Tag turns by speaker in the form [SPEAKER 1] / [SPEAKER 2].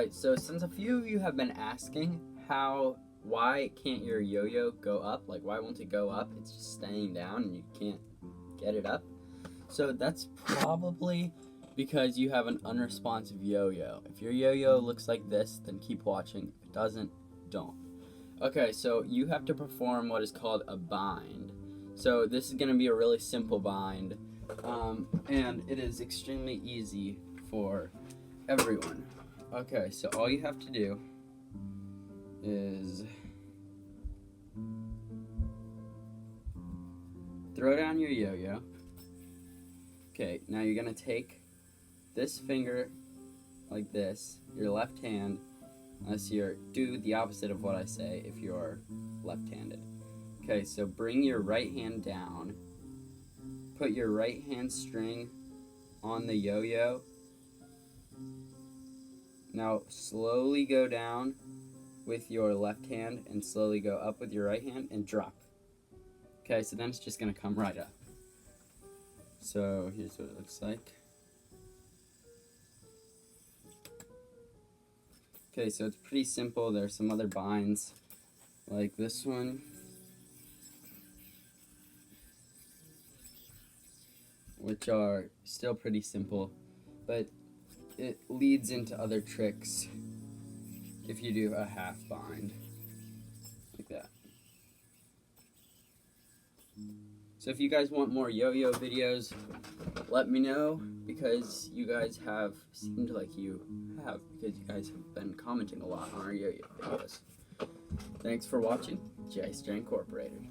[SPEAKER 1] Alright, so since a few of you have been asking why can't your yo-yo go up? Like, why won't it go up? It's just staying down and you can't get it up. So that's probably because you have an unresponsive yo-yo. If your yo-yo looks like this, then keep watching. If it doesn't, don't. Okay, so you have to perform what is called a bind. So this is going to be a really simple bind, and it is extremely easy for everyone. Okay, so all you have to do is throw down your yo-yo. Okay, now you're going to take this finger like this, your left hand, unless you're, do the opposite of what I say if you're left-handed. Okay, so bring your right hand down, put your right hand string on the yo-yo. Now slowly go down with your left hand and slowly go up with your right hand and drop. Okay, so then it's just gonna come right up. So here's what it looks like. Okay, so it's pretty simple. There's some other binds like this one, which are still pretty simple, but it leads into other tricks if you do a half bind like that. So if you guys want more yo-yo videos, let me know, because you guys have seemed like you have, because you guys have been commenting a lot on our yo-yo videos. Thanks for watching. Jayden Incorporated.